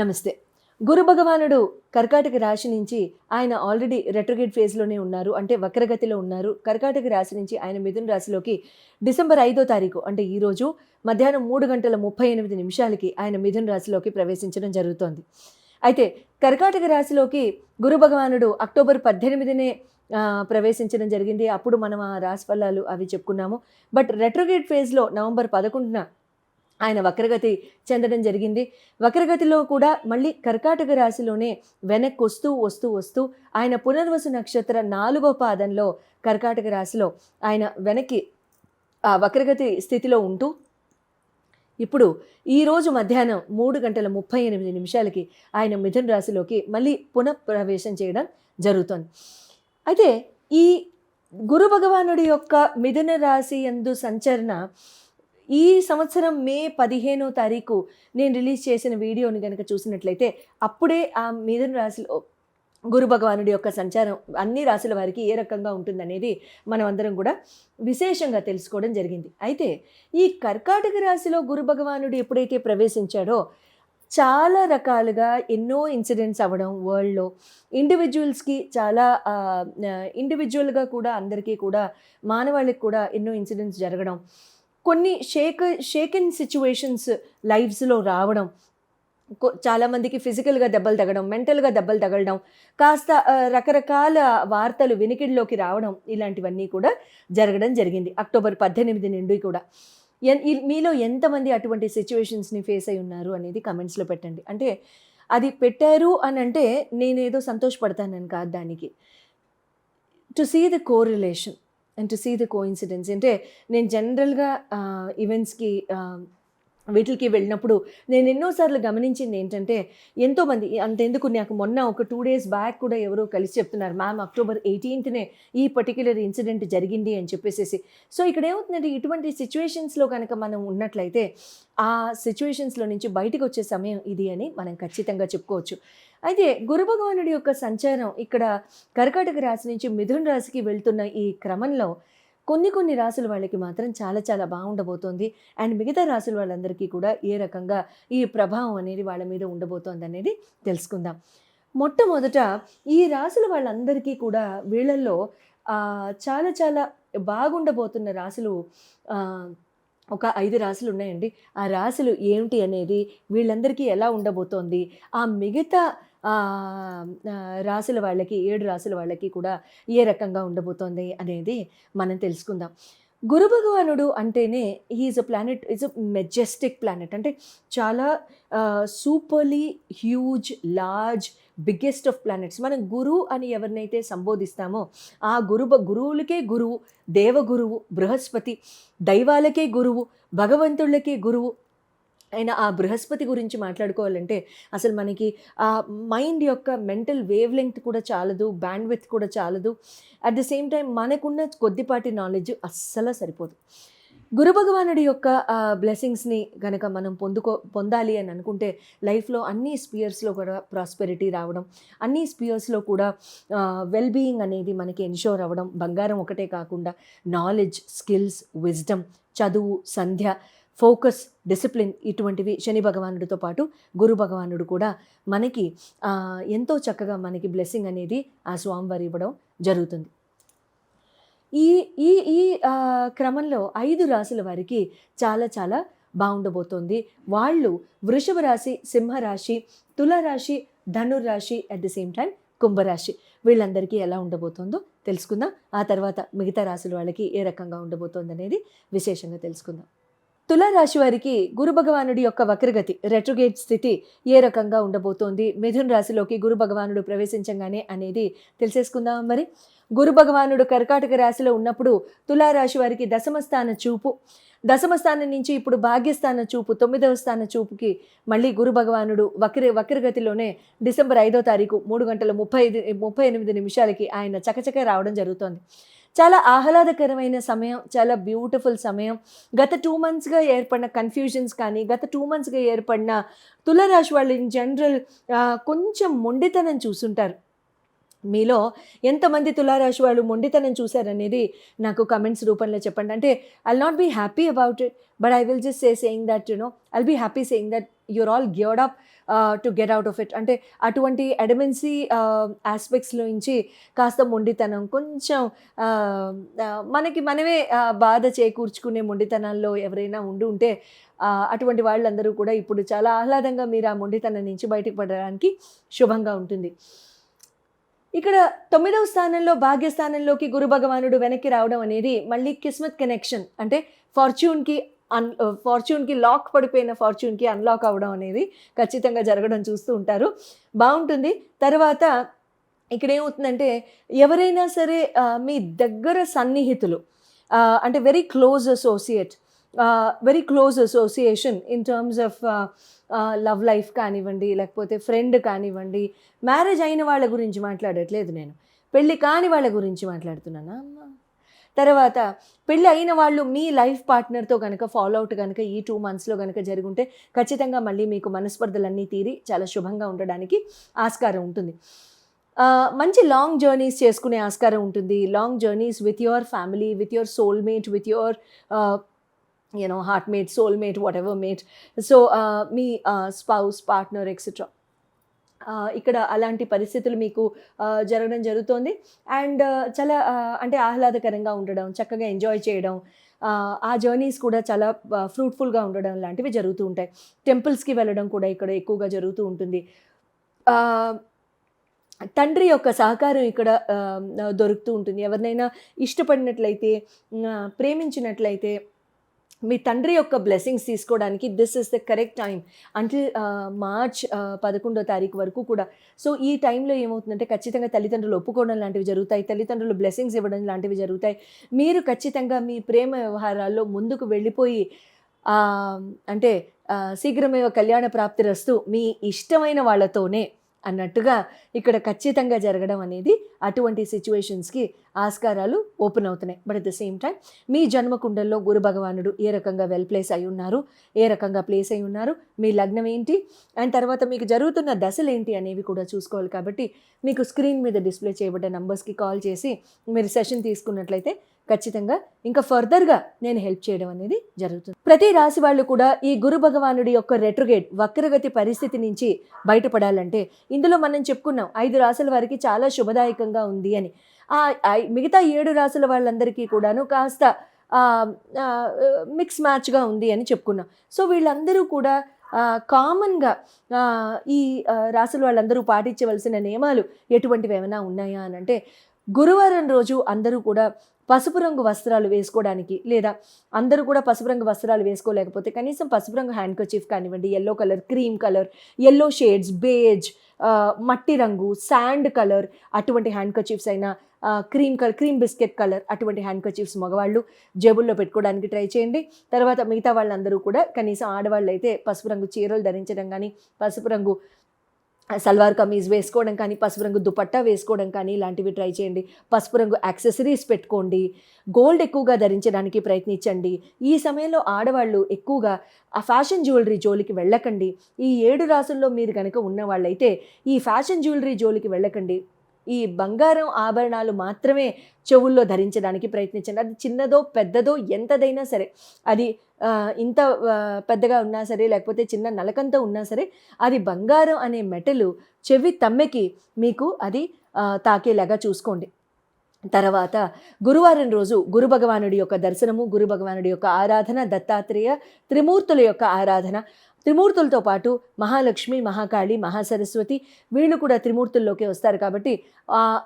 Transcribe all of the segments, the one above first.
నమస్తే. గురు భగవానుడు కర్కాటక రాశి నుంచి ఆయన ఆల్రెడీ రెట్రోగేట్ ఫేజ్లోనే ఉన్నారు, అంటే వక్రగతిలో ఉన్నారు. కర్కాటక రాశి నుంచి ఆయన మిథున రాశిలోకి డిసెంబర్ 5వ తారీఖు అంటే ఈరోజు మధ్యాహ్నం 3:38 ఆయన మిథున రాశిలోకి ప్రవేశించడం జరుగుతోంది. అయితే కర్కాటక రాశిలోకి గురు భగవానుడు అక్టోబర్ 18నే ప్రవేశించడం జరిగింది. అప్పుడు మనం ఆ రాశి ఫలాలు అవి చెప్పుకున్నాము. బట్ రెట్రోగేట్ ఫేజ్లో నవంబర్ 11న ఆయన వక్రగతి చెందడం జరిగింది. వక్రగతిలో కూడా మళ్ళీ కర్కాటక రాశిలోనే వెనక్కి వస్తూ ఆయన పునర్వసు నక్షత్ర 4వ పాదంలో కర్కాటక రాశిలో ఆయన వెనక్కి ఆ వక్రగతి స్థితిలో ఉంటూ ఇప్పుడు ఈరోజు మధ్యాహ్నం 3:38 ఆయన మిథున రాశిలోకి మళ్ళీ పునఃప్రవేశం చేయడం జరుగుతుంది. అయితే ఈ గురు భగవానుడి యొక్క మిథున రాశి యందు సంచరణ ఈ సంవత్సరం మే 15వ తారీఖు నేను రిలీజ్ చేసిన వీడియోని కనుక చూసినట్లయితే అప్పుడే ఆ మిథున రాశిలో గురు భగవానుడి యొక్క సంచారం అన్ని రాశుల వారికి ఏ రకంగా ఉంటుందనేది మనం అందరం కూడా విశేషంగా తెలుసుకోవడం జరిగింది. అయితే ఈ కర్కాటక రాశిలో గురు భగవానుడు ఎప్పుడైతే ప్రవేశించాడో చాలా రకాలుగా ఎన్నో ఇన్సిడెంట్స్ అవ్వడం, వరల్డ్లో ఇండివిజువల్స్కి చాలా ఇండివిజువల్గా కూడా అందరికీ కూడా మానవాళికి కూడా ఎన్నో ఇన్సిడెంట్స్ జరగడం, కొన్ని షేకెన్ సిచ్యువేషన్స్ లైఫ్స్లో రావడం, చాలామందికి ఫిజికల్గా దెబ్బలు తగడం, మెంటల్గా దెబ్బలు తగలడం, కాస్త రకరకాల వార్తలు వినికిడిలోకి రావడం, ఇలాంటివన్నీ కూడా జరగడం జరిగింది అక్టోబర్ 18 నుండి కూడా. మీలో ఎంతమంది అటువంటి సిచ్యువేషన్స్ని ఫేస్ అయి ఉన్నారు అనేది కమెంట్స్లో పెట్టండి. అంటే అది పెట్టారు అని అంటే నేనేదో సంతోషపడతానని కాదు, దానికి to see the correlation and to see the coincidence. అంటే నేను జనరల్గా ఈవెంట్స్కి వీటికి వెళ్ళినప్పుడు నేను ఎన్నోసార్లు గమనించింది ఏంటంటే, ఎంతోమంది అంతెందుకు నాకు మొన్న ఒక 2 days బ్యాక్ కూడా ఎవరో కలిసి చెప్తున్నారు, మ్యామ్ అక్టోబర్ 18నే ఈ పర్టిక్యులర్ ఇన్సిడెంట్ జరిగింది అని చెప్పేసి. సో ఇక్కడ ఏమవుతుందంటే, ఇటువంటి సిచ్యువేషన్స్లో కనుక మనం ఉన్నట్లయితే ఆ సిచ్యువేషన్స్లో నుంచి బయటకు వచ్చే సమయం ఇది అని మనం ఖచ్చితంగా చెప్పుకోవచ్చు. అయితే గురు భగవానుడి యొక్క సంచారం ఇక్కడ కర్కాటక రాశి నుంచి మిథున రాశికి వెళ్తున్న ఈ క్రమంలో కొన్ని రాసుల వాళ్ళకి మాత్రం చాలా చాలా బాగుండబోతోంది. అండ్ మిగతా రాసుల వాళ్ళందరికీ కూడా ఏ రకంగా ఈ ప్రభావం అనేది వాళ్ళ మీద ఉండబోతోంది అనేది తెలుసుకుందాం. మొట్టమొదట ఈ రాసుల వాళ్ళందరికీ కూడా వీళ్ళల్లో చాలా చాలా బాగుండబోతున్న రాసులు ఒక 5 రాశులు ఉన్నాయండి. ఆ రాశులు ఏమిటి అనేది, వీళ్ళందరికీ ఎలా ఉండబోతోంది, ఆ మిగతా రాశుల వాళ్ళకి 7 రాశుల వాళ్ళకి కూడా ఏ రకంగా ఉండబోతోంది అనేది మనం తెలుసుకుందాం. గురు భగవానుడు అంటేనే is a planet, is a Majestic planet. అంటే చాలా superbly huge, large, biggest of planets. మనం గురు అని ఎవరినైతే సంబోధిస్తామో ఆ గురువులకే గురువు, దేవగురువు బృహస్పతి, దైవాలకే గురువు, భగవంతుళ్ళకే గురువు అయిన ఆ బృహస్పతి గురించి మాట్లాడుకోవాలంటే అసలు మనకి ఆ మైండ్ యొక్క మెంటల్ వేవ్ లెంగ్త్ కూడా చాలదు, బ్యాండ్విడ్త్ కూడా చాలదు. అట్ ద సేమ్ టైం మనకున్న కొద్దిపాటి నాలెడ్జ్ అస్సలు సరిపోదు. గురు భగవానుడి యొక్క బ్లెస్సింగ్స్ని కనుక మనం పొందాలి అని అనుకుంటే లైఫ్లో అన్ని స్పియర్స్లో కూడా ప్రాస్పెరిటీ రావడం, అన్ని స్పియర్స్లో కూడా వెల్బీయింగ్ అనేది మనకి ఎన్షోర్ అవ్వడం, బంగారం ఒకటే కాకుండా నాలెడ్జ్, స్కిల్స్, విజ్డమ్, చదువు, సంధ్య, ఫోకస్, డిసిప్లిన్, ఇటువంటివి శని భగవానుడితో పాటు గురు భగవానుడు కూడా మనకి ఎంతో చక్కగా మనకి బ్లెస్సింగ్ అనేది ఆ స్వామివారు ఇవ్వడం జరుగుతుంది. ఈ ఈ ఈ క్రమంలో 5 రాశుల వారికి చాలా చాలా బాగుండబోతోంది. వాళ్ళు వృషభ రాశి, సింహరాశి, తులారాశి, ధనుర్రాశి, అట్ ది సేమ్ టైం కుంభరాశి, వీళ్ళందరికీ ఎలా ఉండబోతుందో తెలుసుకుందాం. ఆ తర్వాత మిగతా రాశుల వాళ్ళకి ఏ రకంగా ఉండబోతోంది అనేది విశేషంగా తెలుసుకుందాం. తులారాశి వారికి గురు భగవానుడి యొక్క వక్రగతి, రెట్రోగేట్ స్థితి ఏ రకంగా ఉండబోతోంది, మిథున రాశిలోకి గురు భగవానుడు ప్రవేశించగానే అనేది తెలిసేసుకుందాం. మరి గురు భగవానుడు కర్కాటక రాశిలో ఉన్నప్పుడు తులారాశి వారికి దశమ స్థానం నుంచి ఇప్పుడు భాగ్యస్థాన చూపు, 9వ స్థాన చూపుకి మళ్ళీ గురు భగవానుడు వక్రగతిలోనే డిసెంబర్ 5వ తారీఖు 3:38 ఆయన చకచక రావడం జరుగుతోంది. చాలా ఆహ్లాదకరమైన సమయం, చాలా బ్యూటిఫుల్ సమయం. గత 2 monthsగా ఏర్పడిన కన్ఫ్యూజన్స్ కానీ, గత 2 monthsగా ఏర్పడిన తులారాశి వాళ్ళు ఇన్ జనరల్ కొంచెం మొండితనం చూసుంటారు. మీలో ఎంతమంది తులారాశి వాళ్ళు మొండితనం చూశారనేది నాకు కమెంట్స్ రూపంలో చెప్పండి. అంటే I'll not be happy about it, but I will just saying that I'll be happy saying that you're all geared up to get out of it. అంటే అటువంటి ఎడమెన్సీ ఆస్పెక్ట్స్లో నుంచి కాస్త మొండితనం, కొంచెం మనకి మనమే బాధ చేకూర్చుకునే మొండితనాల్లో ఎవరైనా ఉంటే అటువంటి వాళ్ళందరూ కూడా ఇప్పుడు చాలా ఆహ్లాదంగా మీరు ఆ మొండితనం నుంచి బయటకు పడడానికి శుభంగా ఉంటుంది. ఇక్కడ 9వ స్థానంలో భాగ్యస్థానంలోకి గురు భగవానుడు వెనక్కి రావడం అనేది మళ్ళీ కిస్మత్ కనెక్షన్, అంటే ఫార్చ్యూన్కి లాక్ పడిపోయిన ఫార్చ్యూన్కి అన్లాక్ అవ్వడం అనేది ఖచ్చితంగా జరగడం చూస్తూ ఉంటారు. బాగుంటుంది. తర్వాత ఇక్కడ ఏమవుతుందంటే ఎవరైనా సరే మీ దగ్గర సన్నిహితులు, అంటే very close association in terms of love life కానివ్వండి, లేకపోతే ఫ్రెండ్ కానివ్వండి, మ్యారేజ్ అయిన వాళ్ళ గురించి మాట్లాడట్లేదు నేను, పెళ్ళి కాని వాళ్ళ గురించి మాట్లాడుతున్నాను. తర్వాత పెళ్ళి అయిన వాళ్ళు మీ లైఫ్ పార్ట్నర్తో కనుక ఫాలోఅవుట్ కనుక ఈ 2 monthsలో కనుక జరుగుంటే ఖచ్చితంగా మళ్ళీ మీకు మనస్పర్ధలన్నీ తీరి చాలా శుభంగా ఉండడానికి ఆస్కారం ఉంటుంది. మంచి లాంగ్ జర్నీస్ చేసుకునే ఆస్కారం ఉంటుంది. Long journeys with your family, with your soulmate, with your heartmate, soulmate, whatever mate. So me spouse, partner etcetera, ఇక్కడ అలాంటి పరిస్థితులు మీకు జరగడం జరుగుతోంది. అండ్ చాలా అంటే ఆహ్లాదకరంగా ఉండడం, చక్కగా ఎంజాయ్ చేయడం, ఆ జర్నీస్ కూడా చాలా ఫ్రూట్ఫుల్గా ఉండడం లాంటివి జరుగుతూ ఉంటాయి. టెంపుల్స్కి వెళ్ళడం కూడా ఇక్కడ ఎక్కువగా జరుగుతూ ఉంటుంది. తండ్రి యొక్క సహకారం ఇక్కడ దొరుకుతూ ఉంటుంది. ఎవరినైనా ఇష్టపడినట్లయితే, ప్రేమించినట్లయితే మీ తండ్రి యొక్క బ్లెస్సింగ్స్ తీసుకోవడానికి this is the correct time until March 11వ తారీఖు వరకు కూడా. సో ఈ టైంలో ఏమవుతుందంటే ఖచ్చితంగా తల్లిదండ్రులు ఒప్పుకోవడం లాంటివి జరుగుతాయి, తల్లిదండ్రులు బ్లెస్సింగ్స్ ఇవ్వడం లాంటివి జరుగుతాయి. మీరు ఖచ్చితంగా మీ ప్రేమ వ్యవహారాల్లో ముందుకు వెళ్ళిపోయి అంటే శీఘ్రమేవ కళ్యాణ ప్రాప్తిరస్తు, మీ ఇష్టమైన వాళ్ళతోనే అన్నట్టుగా ఇక్కడ ఖచ్చితంగా జరగడం అనేది అటువంటి సిచ్యువేషన్స్కి ఆస్కారాలు ఓపెన్ అవుతున్నాయి. But at the same time మీ జన్మకుండల్లో గురు భగవానుడు ఏ రకంగా వెల్ ప్లేస్ అయి ఉన్నారు, ఏ రకంగా ప్లేస్ అయి ఉన్నారు, మీ లగ్నం ఏంటి, అండ్ తర్వాత మీకు జరుగుతున్న దశలు ఏంటి అనేవి కూడా చూసుకోవాలి. కాబట్టి మీకు స్క్రీన్ మీద డిస్ప్లే చేయబడ్డ నంబర్స్కి కాల్ చేసి మీరు సెషన్ తీసుకున్నట్లయితే ఖచ్చితంగా ఇంకా ఫర్దర్గా నేను హెల్ప్ చేయడం అనేది జరుగుతుంది. ప్రతి రాశి వాళ్ళు కూడా ఈ గురు భగవానుడి యొక్క రెట్రోగేట్ వక్రగతి పరిస్థితి నుంచి బయటపడాలంటే ఇందులో మనం చెప్పుకున్నాం 5 రాశుల వారికి చాలా శుభదాయకంగా ఉంది అని. మిగతా 7 రాశుల వాళ్ళందరికీ కూడాను కాస్త మిక్స్ మ్యాచ్గా ఉంది అని చెప్పుకున్నాం. సో వీళ్ళందరూ కూడా కామన్గా ఈ రాశుల వాళ్ళందరూ పాటించవలసిన నియమాలు ఎటువంటివి ఏమైనా ఉన్నాయా అని అంటే, గురువారం రోజు అందరూ కూడా పసుపు రంగు వస్త్రాలు వేసుకోవడానికి, లేదా అందరూ కూడా పసుపు రంగు వస్త్రాలు వేసుకోలేకపోతే కనీసం పసుపు రంగు హ్యాండ్ కర్చీఫ్ కానివ్వండి, yellow colour, cream colour, yellow shades, beige, మట్టి రంగు, శాండ్ కలర్ అటువంటి హ్యాండ్ కర్చీఫ్స్ అయినా, క్రీమ్ బిస్కెట్ కలర్ అటువంటి హ్యాండ్ కర్చీఫ్స్ మగవాళ్ళు జేబుల్లో పెట్టుకోవడానికి ట్రై చేయండి. తర్వాత మిగతా వాళ్ళందరూ కూడా కనీసం ఆడవాళ్ళు అయితే పసుపు రంగు చీరలు ధరించడం కానీ, పసుపు రంగు సల్వార్ కమీజ్ వేసుకోవడం కానీ, పసుపు రంగు దుపట్టా వేసుకోవడం కానీ ఇలాంటివి ట్రై చేయండి. పసుపు రంగు యాక్సెసరీస్ పెట్టుకోండి. గోల్డ్ ఎక్కువగా ధరించడానికి ప్రయత్నించండి. ఈ సమయంలో ఆడవాళ్ళు ఎక్కువగా ఆ ఫ్యాషన్ జ్యువెలరీ జోలికి వెళ్ళకండి. ఈ 7 రాసుల్లో మీరు కనుక ఉన్నవాళ్ళైతే ఈ ఫ్యాషన్ జ్యువెలరీ జోలికి వెళ్ళకండి. ఈ బంగారం ఆభరణాలు మాత్రమే చెవుల్లో ధరించడానికి ప్రయత్నించండి. అది చిన్నదో పెద్దదో ఎంతదైనా సరే, అది ఇంత పెద్దగా ఉన్నా సరే, లేకపోతే చిన్న నలకంతో ఉన్నా సరే, అది బంగారం అనే మెటలు చెవి తమ్మెకి మీకు అది తాకేలాగా చూసుకోండి. తర్వాత గురువారం రోజు గురు భగవానుడి యొక్క దర్శనము, గురు భగవానుడి యొక్క ఆరాధన, దత్తాత్రేయ త్రిమూర్తుల యొక్క ఆరాధన, త్రిమూర్తులతో పాటు మహాలక్ష్మి, మహాకాళి, మహాసరస్వతి వీళ్ళు కూడా త్రిమూర్తుల్లోకి వస్తారు. కాబట్టి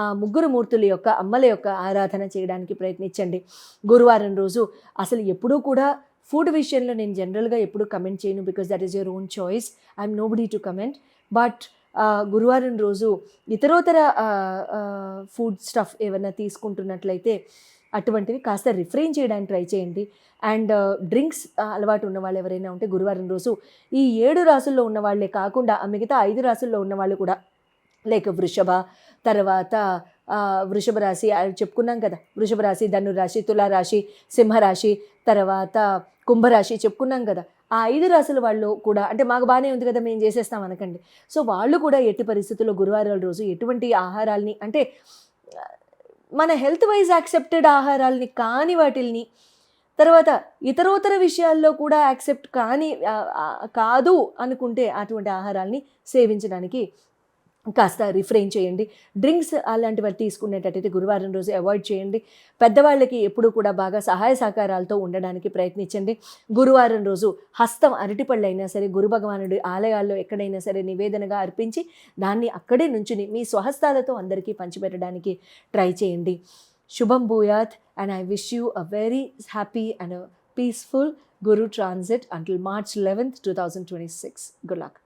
ఆ ముగ్గురు మూర్తుల యొక్క అమ్మల యొక్క ఆరాధన చేయడానికి ప్రయత్నించండి. గురువారం రోజు అసలు ఎప్పుడూ కూడా ఫుడ్ విషయంలో నేను జనరల్గా ఎప్పుడూ కమెంట్ చేయను, because that is your own choice. I'm nobody to comment. But గురువారం రోజు ఇతరోతర ఫుడ్ స్టఫ్ ఏమైనా తీసుకుంటున్నట్లయితే అటువంటివి కాస్త రిఫ్రెయిన్ చేయడానికి ట్రై చేయండి. అండ్ డ్రింక్స్ అలవాటు ఉన్న వాళ్ళు ఎవరైనా ఉంటే గురువారం రోజు ఈ 7 రాసుల్లో ఉన్న వాళ్ళే కాకుండా మిగతా 5 రాసుల్లో ఉన్న వాళ్ళు కూడా, లైక్ వృషభ, తర్వాత వృషభ రాశి చెప్పుకున్నాం కదా, వృషభ రాశి, ధనురాశి, తులారాశి, సింహరాశి, తర్వాత కుంభరాశి చెప్పుకున్నాం కదా. ఆ 5 రాశుల వాళ్ళు కూడా, అంటే మాకు బాగానే ఉంది కదా మేము చేసేస్తాం అనకండి. సో వాళ్ళు కూడా ఎట్టి పరిస్థితుల్లో గురువారాల రోజు ఎటువంటి ఆహారాల్ని, అంటే మన హెల్త్ వైజ్ యాక్సెప్టెడ్ ఆహారాల్ని కాని వాటిల్ని తర్వాత ఇతరోతర విషయాల్లో కూడా యాక్సెప్ట్ కాదు అనుకుంటే అటువంటి ఆహారాల్ని సేవించడానికి కాస్త రిఫ్రెయిన్ చేయండి. డ్రింక్స్ అలాంటివి తీసుకునేటట్టయితే గురువారం రోజు అవాయిడ్ చేయండి. పెద్దవాళ్ళకి ఎప్పుడూ కూడా బాగా సహాయ సహకారాలతో ఉండడానికి ప్రయత్నించండి. గురువారం రోజు హస్తం అరటిపళ్ళు అయినా సరే గురు భగవానుడి ఆలయాల్లో ఎక్కడైనా సరే నివేదనగా అర్పించి దాన్ని అక్కడే నుంచుని మీ స్వహస్తాలతో అందరికీ పంచిపెట్టడానికి ట్రై చేయండి. శుభం భూయాత్, and I wish you a very happy and a peaceful Guru transit until March 11th, 2026. Good luck.